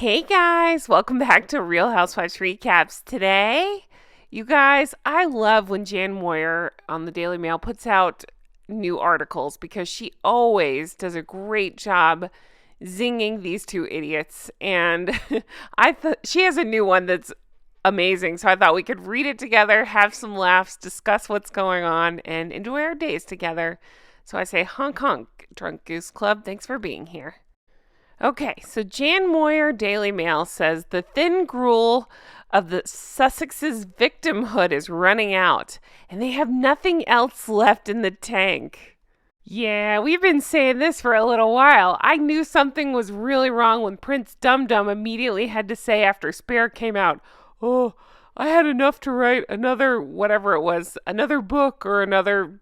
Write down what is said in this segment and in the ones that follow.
Hey guys, welcome back to Real Housewives Recaps. Today, you guys, I love when Jan Moir on the Daily Mail puts out new articles because she always does a great job zinging these two idiots. And she has a new one that's amazing, so I thought we could read it together, have some laughs, discuss what's going on, and enjoy our days together. So I say honk honk, Drunk Goose Club. Thanks for being here. Okay, so Jan Moir Daily Mail says the thin gruel of the Sussex's victimhood is running out, and they have nothing else left in the tank. Yeah, we've been saying this for a little while. I knew something was really wrong when Prince Dum Dum immediately had to say after Spare came out, "Oh, I had enough to write another, whatever it was, another book or another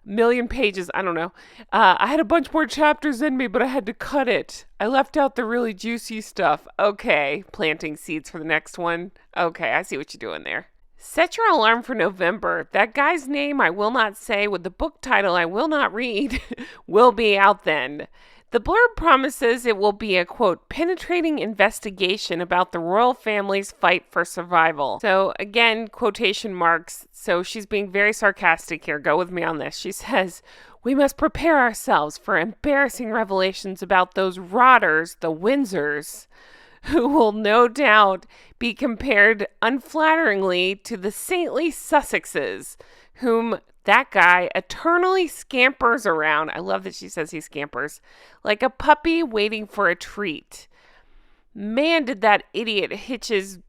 million pages, I don't know. I had a bunch more chapters in me, but I had to cut it. I left out the really juicy stuff." Okay, planting seeds for the next one. Okay, I see what you're doing there. Set your alarm for November. That guy's name I will not say with the book title I will not read will be out then. The blurb promises it will be a, quote, penetrating investigation about the royal family's fight for survival. So, again, quotation marks. So she's being very sarcastic here. Go with me on this. She says, "We must prepare ourselves for embarrassing revelations about those rotters, the Windsors, who will no doubt be compared unflatteringly to the saintly Sussexes, whom that guy eternally scampers around." I love that she says he scampers like a puppy waiting for a treat. Man, did that idiot hitch his,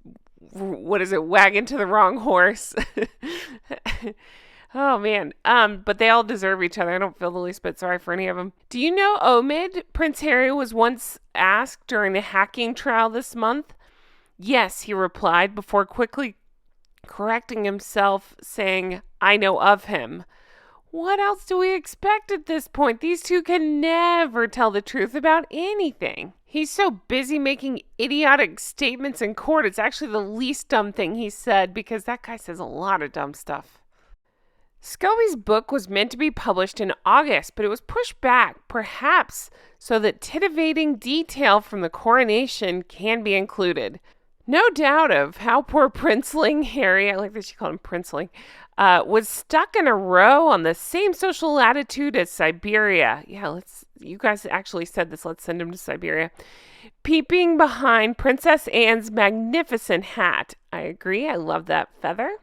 wagon to the wrong horse. Oh, man. But they all deserve each other. I don't feel the least bit sorry for any of them. Do you know Omid? Prince Harry was once asked during the hacking trial this month. "Yes," he replied before quickly correcting himself, saying, "I know of him." What else do we expect at this point? These two can never tell the truth about anything. He's so busy making idiotic statements in court. It's actually the least dumb thing he said because that guy says a lot of dumb stuff. Scobie's book was meant to be published in August, but it was pushed back, perhaps so that titivating detail from the coronation can be included. No doubt of how poor Princeling Harry, I like that she called him Princeling, was stuck in a row on the same social latitude as Siberia. Yeah, you guys actually said this, let's send him to Siberia. Peeping behind Princess Anne's magnificent hat. I agree, I love that feather.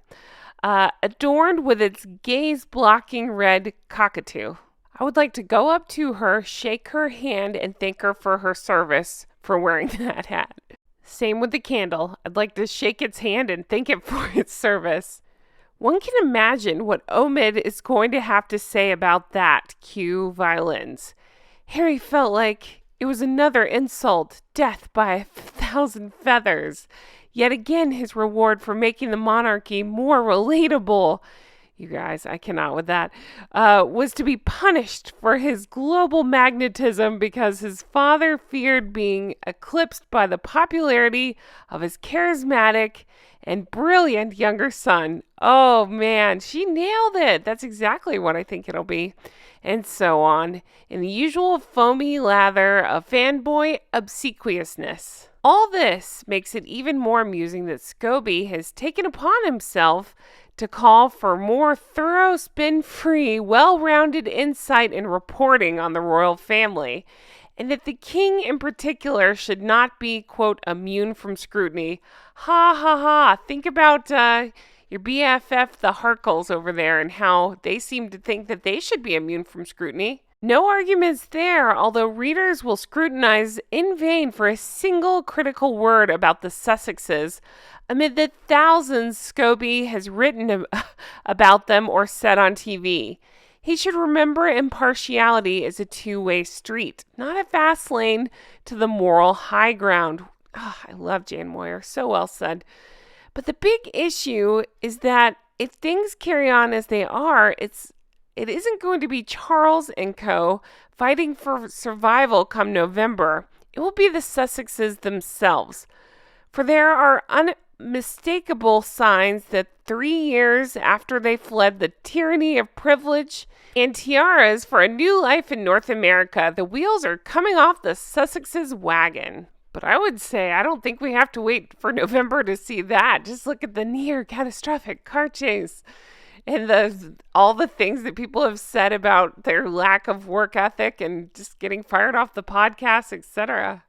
Adorned with its gaze-blocking red cockatoo. I would like to go up to her, shake her hand, and thank her for her service for wearing that hat. Same with the candle. I'd like to shake its hand and thank it for its service. One can imagine what Omid is going to have to say about that. Cue violins. Harry felt like it was another insult, death by 1,000 feathers. Yet again, his reward for making the monarchy more relatable, you guys, I cannot with that, was to be punished for his global magnetism because his father feared being eclipsed by the popularity of his charismatic and brilliant younger son. Oh man, she nailed it. That's exactly what I think it'll be. And so on, in the usual foamy lather of fanboy obsequiousness. All this makes it even more amusing that Scobie has taken upon himself to call for more thorough, spin-free, well-rounded insight and reporting on the royal family, and that the king in particular should not be, quote, immune from scrutiny. Ha ha ha, think about your BFF, the Harkles over there, and how they seem to think that they should be immune from scrutiny. No arguments there, although readers will scrutinize in vain for a single critical word about the Sussexes amid the thousands Scobie has written about them or said on TV. He should remember impartiality is a two-way street, not a fast lane to the moral high ground. Oh, I love Jan Moir, so well said. But the big issue is that if things carry on as they are, it isn't going to be Charles and co. fighting for survival come November. It will be the Sussexes themselves. For there are unmistakable signs that 3 years after they fled the tyranny of privilege and tiaras for a new life in North America, the wheels are coming off the Sussexes' wagon. But I would say I don't think we have to wait for November to see that. Just look at the near catastrophic car chase and all the things that people have said about their lack of work ethic and just getting fired off the podcast, etc.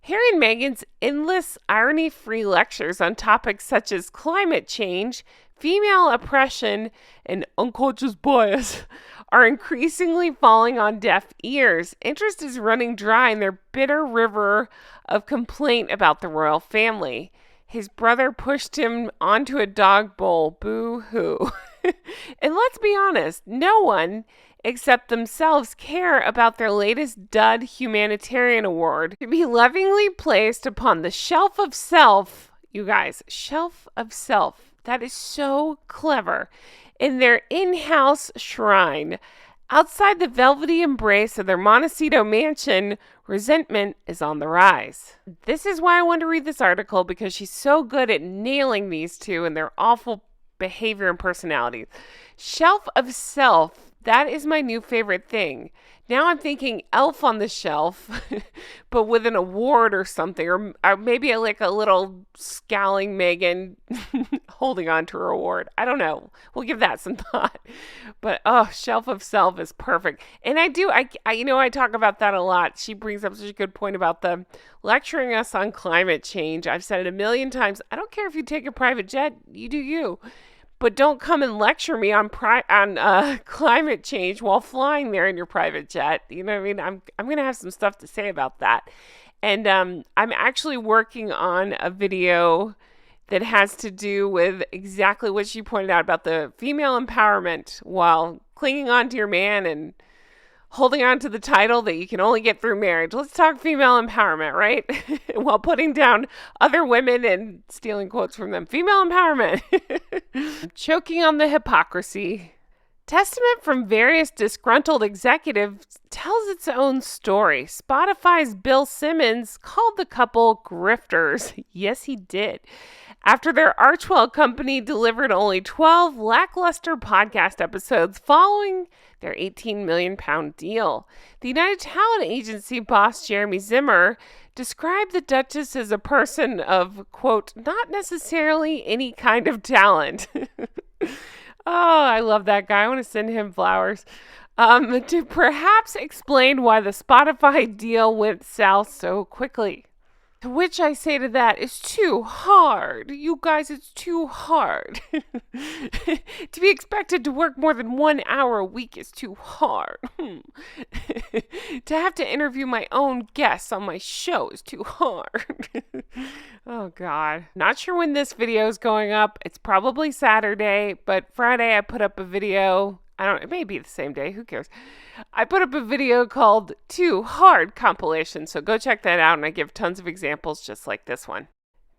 Harry and Meghan's endless irony-free lectures on topics such as climate change, female oppression, and unconscious bias are increasingly falling on deaf ears. Interest is running dry in their bitter river of complaint about the royal family. His brother pushed him onto a dog bowl. Boo-hoo. And let's be honest, no one except themselves care about their latest dud humanitarian award to be lovingly placed upon the shelf of self. You guys, shelf of self. That is so clever. In their in-house shrine. Outside the velvety embrace of their Montecito mansion, resentment is on the rise. This is why I want to read this article, because she's so good at nailing these two and their awful behavior and personalities. Shelf of self, that is my new favorite thing. Now I'm thinking Elf on the Shelf, but with an award or something, or maybe like a little scowling Meghan holding on to her award. I don't know. We'll give that some thought. But Shelf of Self is perfect. And I talk about that a lot. She brings up such a good point about the lecturing us on climate change. I've said it a million times. I don't care if you take a private jet, you do you. But don't come and lecture me on climate change while flying there in your private jet. You know what I mean? I'm going to have some stuff to say about that. And I'm actually working on a video that has to do with exactly what she pointed out about the female empowerment while clinging on to your man and holding on to the title that you can only get through marriage. Let's talk female empowerment, right? While putting down other women and stealing quotes from them. Female empowerment. Choking on the hypocrisy. Testament from various disgruntled executives tells its own story. Spotify's Bill Simmons called the couple grifters. Yes, he did. After their Archwell company delivered only 12 lackluster podcast episodes following their £18 million deal. The United Talent Agency boss Jeremy Zimmer described the Duchess as a person of, quote, not necessarily any kind of talent. Oh, I love that guy. I want to send him flowers. To perhaps explain why the Spotify deal went south so quickly. To which I say to that, it's too hard. You guys, it's too hard. To be expected to work more than 1 hour a week is too hard. To have to interview my own guests on my show is too hard. Oh, God. Not sure when this video is going up. It's probably Saturday, but Friday I put up a video. It may be the same day. Who cares? I put up a video called Too Hard Compilation, so go check that out, and I give tons of examples just like this one.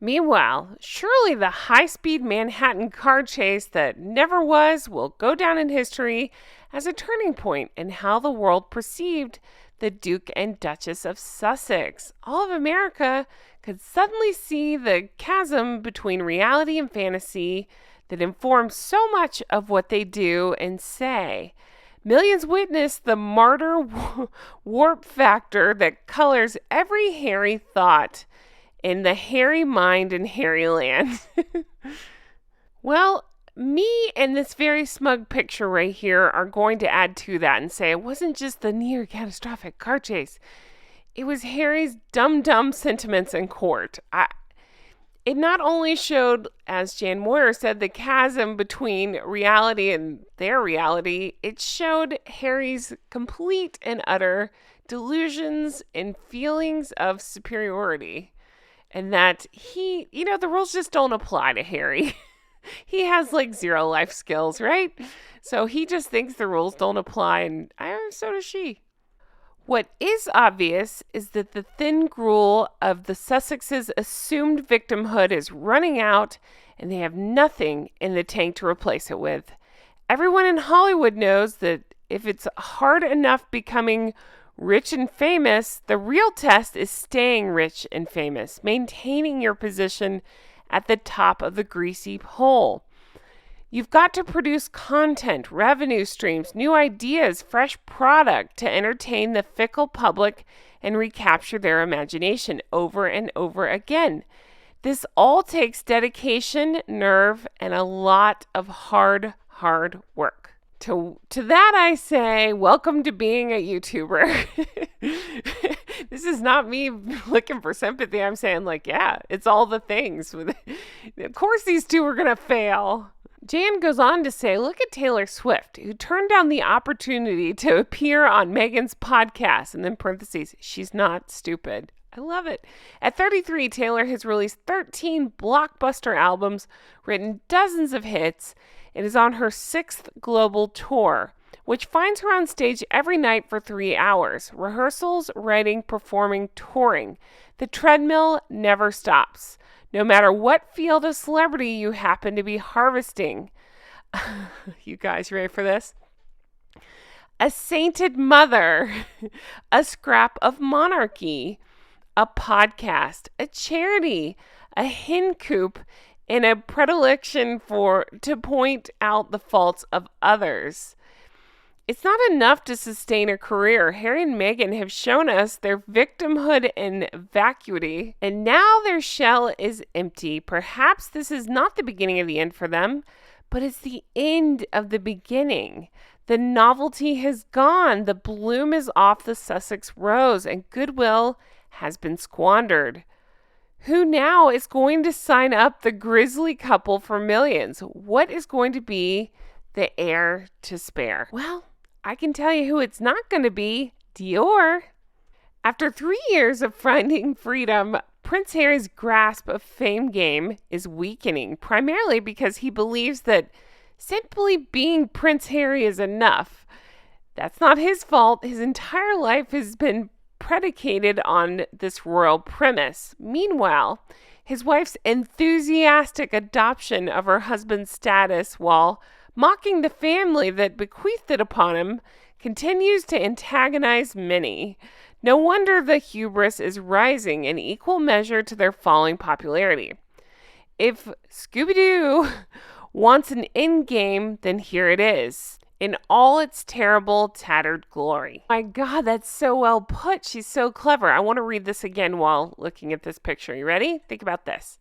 Meanwhile, surely the high-speed Manhattan car chase that never was will go down in history as a turning point in how the world perceived the Duke and Duchess of Sussex. All of America could suddenly see the chasm between reality and fantasy that informs so much of what they do and say. Millions witnessed the martyr warp factor that colors every Harry thought in the Harry mind and Harry land. Well, me and this very smug picture right here are going to add to that and say it wasn't just the near catastrophic car chase. It was Harry's dumb sentiments in court. It not only showed, as Jan Moir said, the chasm between reality and their reality, it showed Harry's complete and utter delusions and feelings of superiority. And that the rules just don't apply to Harry. He has like zero life skills, right? So he just thinks the rules don't apply, and so does she. What is obvious is that the thin gruel of the Sussexes' assumed victimhood is running out, and they have nothing in the tank to replace it with. Everyone in Hollywood knows that if it's hard enough becoming rich and famous, the real test is staying rich and famous, maintaining your position at the top of the greasy pole. You've got to produce content, revenue streams, new ideas, fresh product to entertain the fickle public and recapture their imagination over and over again. This all takes dedication, nerve, and a lot of hard work. To that I say, welcome to being a YouTuber. This is not me looking for sympathy. I'm saying, like, yeah, it's all the things. Of course these two are going to fail. Jan goes on to say, look at Taylor Swift, who turned down the opportunity to appear on Meghan's podcast. And then parentheses, she's not stupid. I love it. At 33, Taylor has released 13 blockbuster albums, written dozens of hits, and is on her 6th global tour, which finds her on stage every night for 3 hours. Rehearsals, writing, performing, touring. The treadmill never stops, no matter what field of celebrity you happen to be harvesting. You guys ready for this? A sainted mother, a scrap of monarchy, a podcast, a charity, a hen coop, and a predilection to point out the faults of others. It's not enough to sustain a career. Harry and Meghan have shown us their victimhood and vacuity, and now their shell is empty. Perhaps this is not the beginning of the end for them, but it's the end of the beginning. The novelty has gone. The bloom is off the Sussex rose, and goodwill has been squandered. Who now is going to sign up the grisly couple for millions? What is going to be the heir to spare? Well, I can tell you who it's not going to be. Dior. After 3 years of finding freedom, Prince Harry's grasp of fame game is weakening, primarily because he believes that simply being Prince Harry is enough. That's not his fault. His entire life has been predicated on this royal premise. Meanwhile, his wife's enthusiastic adoption of her husband's status while mocking the family that bequeathed it upon him continues to antagonize many. No wonder the hubris is rising in equal measure to their falling popularity. If Scooby-Doo wants an end game, then here it is, in all its terrible, tattered glory. My God, that's so well put. She's so clever. I want to read this again while looking at this picture. You ready? Think about this.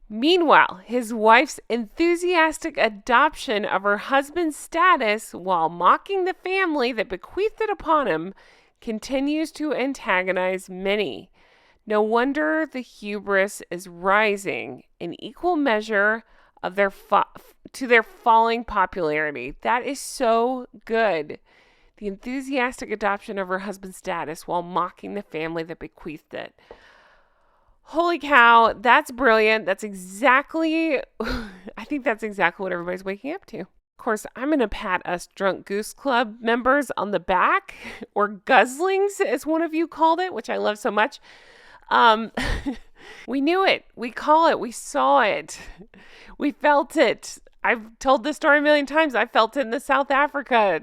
Meanwhile, his wife's enthusiastic adoption of her husband's status while mocking the family that bequeathed it upon him continues to antagonize many. No wonder the hubris is rising in equal measure of their falling popularity. That is so good. The enthusiastic adoption of her husband's status while mocking the family that bequeathed it. Holy cow, that's brilliant. That's exactly, I think that's exactly what everybody's waking up to. Of course, I'm going to pat us Drunk Goose Club members on the back, or guzzlings, as one of you called it, which I love so much. We knew it. We call it. We saw it. We felt it. I've told this story a million times. I felt it in the South Africa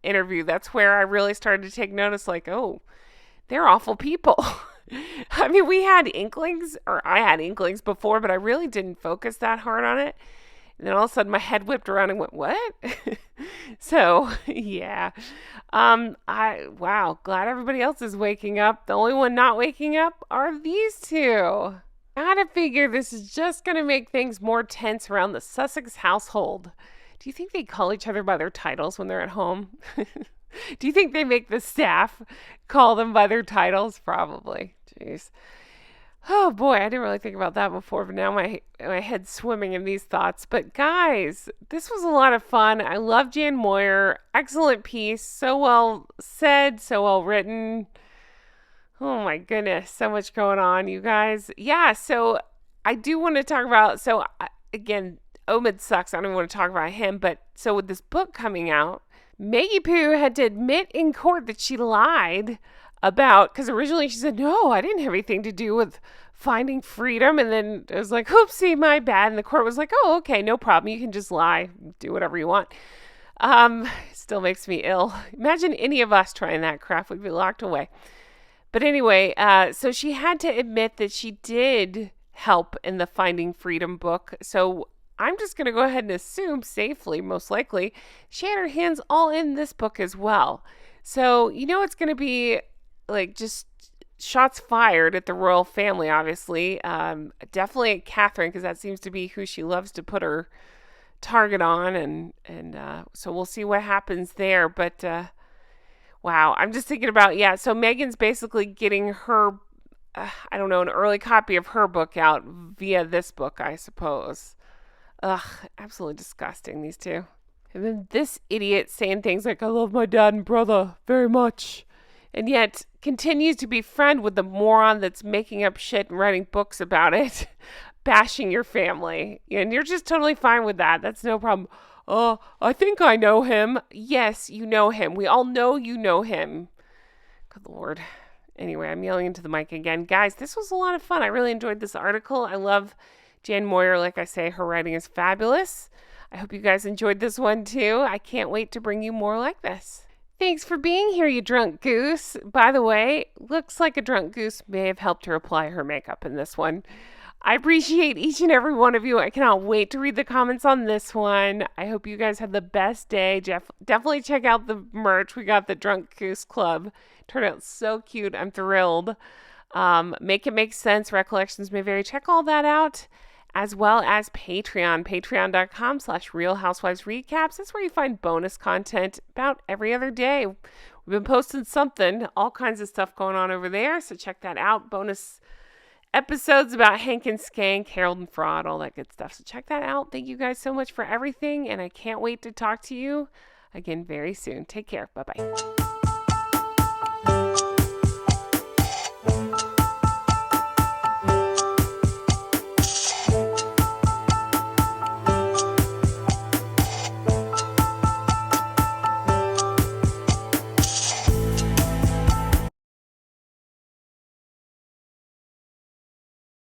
interview. That's where I really started to take notice, like, oh, they're awful people. I mean, we had inklings, or I had inklings before, but I really didn't focus that hard on it. And then all of a sudden my head whipped around and went, what? So, yeah. Wow, glad everybody else is waking up. The only one not waking up are these two. Gotta figure this is just gonna make things more tense around the Sussex household. Do you think they call each other by their titles when they're at home? Do you think they make the staff call them by their titles? Probably. Jeez. Oh boy, I didn't really think about that before, but now my head's swimming in these thoughts. But guys, this was a lot of fun. I love Jan Moir. Excellent piece. So well said, so well written. Oh my goodness, so much going on, you guys. Yeah, so I do want to talk about, again, Omid sucks. I don't even want to talk about him, but so with this book coming out, Maggie Poo had to admit in court that she lied about, because originally she said, no, I didn't have anything to do with finding freedom. And then it was like, oopsie, my bad. And the court was like, oh, okay, no problem. You can just lie, do whatever you want. Still makes me ill. Imagine any of us trying that crap. We'd be locked away. But anyway, so she had to admit that she did help in the Finding Freedom book. So I'm just going to go ahead and assume safely, most likely, she had her hands all in this book as well. So, it's going to be like just shots fired at the royal family, obviously. Definitely at Catherine, because that seems to be who she loves to put her target on, and so we'll see what happens there. But wow, I'm just thinking about, so Meghan's basically getting her, I don't know, an early copy of her book out via this book, I suppose. Ugh, absolutely disgusting, these two. And then this idiot saying things like, I love my dad and brother very much, and yet continues to be friend with the moron that's making up shit and writing books about it, bashing your family. And you're just totally fine with that. That's no problem. Oh, I think I know him. Yes, you know him. We all know you know him. Good Lord. Anyway, I'm yelling into the mic again. Guys, this was a lot of fun. I really enjoyed this article. I love Jan Moir. Like I say, her writing is fabulous. I hope you guys enjoyed this one too. I can't wait to bring you more like this. Thanks for being here, you drunk goose. By the way, looks like a drunk goose may have helped her apply her makeup in this one. I appreciate each and every one of you. I cannot wait to read the comments on this one. I hope you guys have the best day. Definitely check out the merch. We got the Drunk Goose Club. Turned out so cute. I'm thrilled. Make It Make Sense. Recollections May Vary. Check all that out. As well as Patreon, patreon.com/Real Housewives Recaps. That's where you find bonus content about every other day. We've been posting something, all kinds of stuff going on over there, so check that out. Bonus episodes about Hank and Skank, Harold and Fraud, all that good stuff. So check that out. Thank you guys so much for everything, and I can't wait to talk to you again very soon. Take care. Bye-bye.